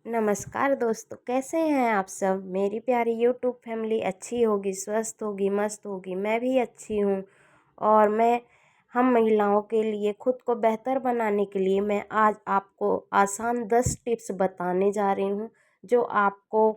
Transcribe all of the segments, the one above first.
नमस्कार दोस्तों, कैसे हैं आप सब। मेरी प्यारी यूट्यूब फैमिली अच्छी होगी, स्वस्थ होगी, मस्त होगी। मैं भी अच्छी हूँ। और हम महिलाओं के लिए खुद को बेहतर बनाने के लिए मैं आज आपको आसान 10 टिप्स बताने जा रही हूँ, जो आपको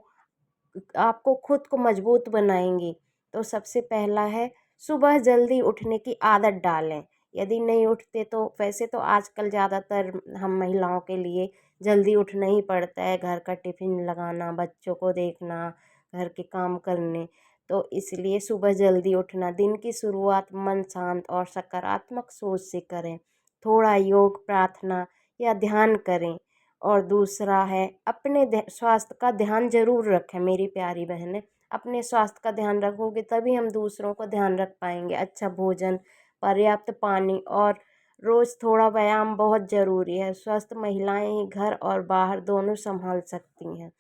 आपको खुद को मजबूत बनाएंगी। तो सबसे पहला है, सुबह जल्दी उठने की आदत डालें। यदि नहीं उठते तो वैसे तो आजकल ज़्यादातर हम महिलाओं के लिए जल्दी उठना ही पड़ता है, घर का टिफ़िन लगाना, बच्चों को देखना, घर के काम करने। तो इसलिए सुबह जल्दी उठना, दिन की शुरुआत मन शांत और सकारात्मक सोच से करें। थोड़ा योग, प्रार्थना या ध्यान करें। और दूसरा है, अपने स्वास्थ्य का ध्यान ज़रूर रखें मेरी प्यारी बहनें। अपने स्वास्थ्य का ध्यान रखोगे तभी हम दूसरों को ध्यान रख पाएंगे। अच्छा भोजन, पर्याप्त पानी और रोज़ थोड़ा व्यायाम बहुत ज़रूरी है। स्वस्थ महिलाएं ही घर और बाहर दोनों संभाल सकती हैं।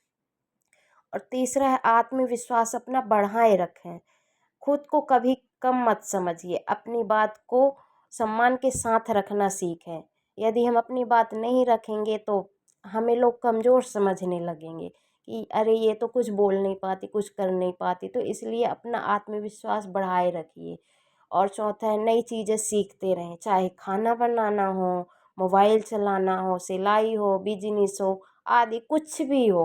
और तीसरा है, आत्मविश्वास अपना बढ़ाए रखें। खुद को कभी कम मत समझिए, अपनी बात को सम्मान के साथ रखना सीखें। यदि हम अपनी बात नहीं रखेंगे तो हमें लोग कमज़ोर समझने लगेंगे कि अरे ये तो कुछ बोल नहीं पाती, कुछ कर नहीं पाती। तो इसलिए अपना आत्मविश्वास बढ़ाए रखिए। और चौथा है, नई चीज़ें सीखते रहें, चाहे खाना बनाना हो, मोबाइल चलाना हो, सिलाई हो, बिजनेस हो, आदि कुछ भी हो।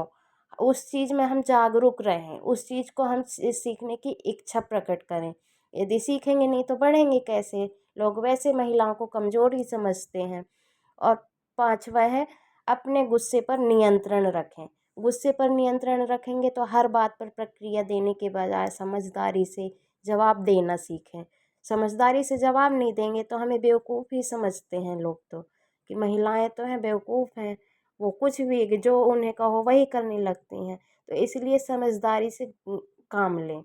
उस चीज़ में हम जागरूक रहें, उस चीज़ को हम सीखने की इच्छा प्रकट करें। यदि सीखेंगे नहीं तो बढ़ेंगे कैसे। लोग वैसे महिलाओं को कमज़ोर ही समझते हैं। और पांचवा है, अपने गुस्से पर नियंत्रण रखें। गुस्से पर नियंत्रण रखेंगे तो हर बात पर प्रतिक्रिया देने के बजाय समझदारी से जवाब देना सीखें। समझदारी से जवाब नहीं देंगे तो हमें बेवकूफ़ ही समझते हैं लोग, तो कि महिलाएं तो हैं बेवकूफ़ हैं, वो कुछ भी जो उन्हें कहो वही करने लगती हैं। तो इसलिए समझदारी से काम लें।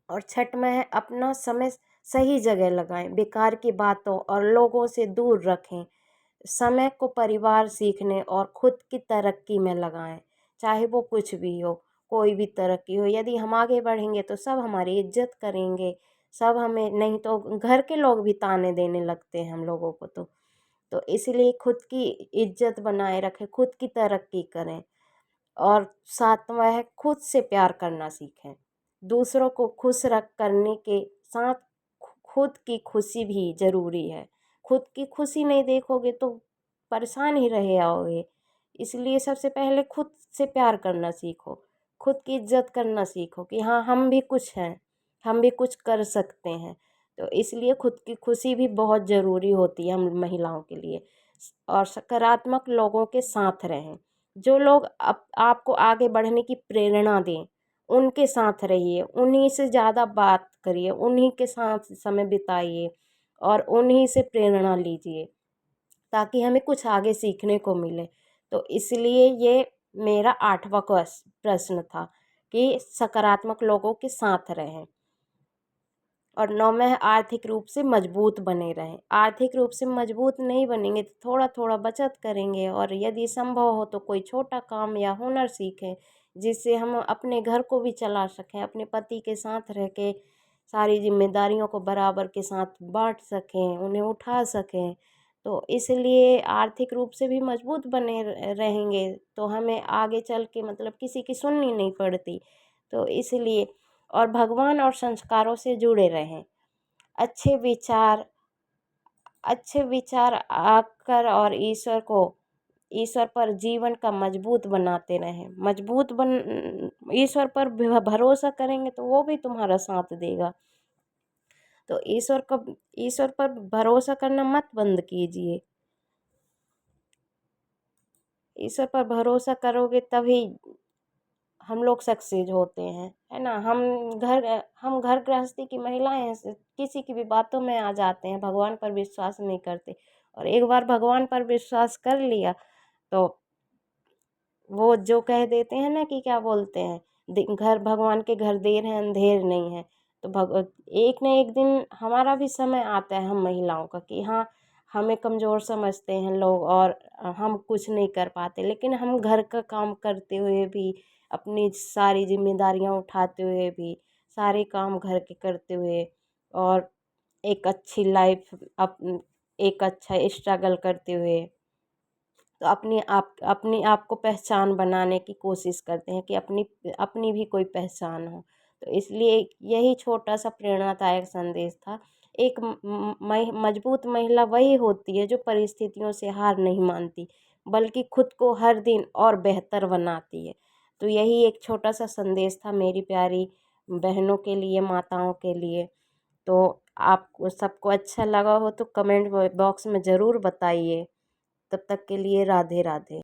और छठ में है, अपना समय सही जगह लगाएं, बेकार की बातों और लोगों से दूर रखें। समय को परिवार, सीखने और खुद की तरक्की में लगाएं। चाहे वो कुछ भी हो, कोई भी तरक्की हो, यदि हम आगे बढ़ेंगे तो सब हमारी इज्जत करेंगे। सब हमें, नहीं तो घर के लोग भी ताने देने लगते हैं हम लोगों को। तो इसलिए खुद की इज्जत बनाए रखें, खुद की तरक्की करें। और सातवां है, खुद से प्यार करना सीखें। दूसरों को खुश रख करने के साथ खुद की खुशी भी ज़रूरी है। खुद की खुशी नहीं देखोगे तो परेशान ही रहे आओगे। इसलिए सबसे पहले खुद से प्यार करना सीखो, खुद की इज्जत करना सीखो कि हाँ हम भी कुछ हैं, हम भी कुछ कर सकते हैं। तो इसलिए खुद की खुशी भी बहुत ज़रूरी होती है हम महिलाओं के लिए। और सकारात्मक लोगों के साथ रहें, जो लोग आपको आगे बढ़ने की प्रेरणा दें उनके साथ रहिए, उन्हीं से ज़्यादा बात करिए, उन्हीं के साथ समय बिताइए और उन्हीं से प्रेरणा लीजिए, ताकि हमें कुछ आगे सीखने को मिले। तो इसलिए ये मेरा 8वां प्रश्न था कि सकारात्मक लोगों के साथ रहें। और 9वां है, आर्थिक रूप से मजबूत बने रहें। आर्थिक रूप से मजबूत नहीं बनेंगे तो थोड़ा थोड़ा बचत करेंगे, और यदि संभव हो तो कोई छोटा काम या हुनर सीखें, जिससे हम अपने घर को भी चला सकें, अपने पति के साथ रह के सारी जिम्मेदारियों को बराबर के साथ बांट सकें, उन्हें उठा सकें। तो इसलिए आर्थिक रूप से भी मजबूत बने रहेंगे तो हमें आगे चल के मतलब किसी की सुननी नहीं पड़ती। तो इसलिए, और भगवान और संस्कारों से जुड़े रहें। अच्छे विचार अच्छे विचार आकर और ईश्वर पर जीवन का मजबूत बनाते रहें। ईश्वर पर भरोसा करेंगे तो वो भी तुम्हारा साथ देगा। तो ईश्वर पर भरोसा करना मत बंद कीजिए। ईश्वर पर भरोसा करोगे तभी हम लोग सक्सेस होते हैं, है ना। हम घर गृहस्थी की महिलाएं हैं, किसी की भी बातों में आ जाते हैं, भगवान पर विश्वास नहीं करते। और एक बार भगवान पर विश्वास कर लिया तो वो जो कह देते हैं ना कि क्या बोलते हैं, घर भगवान के घर देर है अंधेर नहीं है। तो एक न एक दिन हमारा भी समय आता है हम महिलाओं का कि हाँ हमें कमज़ोर समझते हैं लोग और हम कुछ नहीं कर पाते, लेकिन हम घर का काम करते हुए भी, अपनी सारी जिम्मेदारियां उठाते हुए भी, सारे काम घर के करते हुए, और एक अच्छी लाइफ, एक अच्छा स्ट्रगल करते हुए, तो अपनी आप को पहचान बनाने की कोशिश करते हैं कि अपनी अपनी भी कोई पहचान हो। तो इसलिए यही छोटा सा प्रेरणादायक संदेश था। एक मजबूत महिला वही होती है जो परिस्थितियों से हार नहीं मानती, बल्कि खुद को हर दिन और बेहतर बनाती है। तो यही एक छोटा सा संदेश था मेरी प्यारी बहनों के लिए, माताओं के लिए। तो आपको सबको अच्छा लगा हो तो कमेंट बॉक्स में ज़रूर बताइए। तब तक के लिए राधे राधे।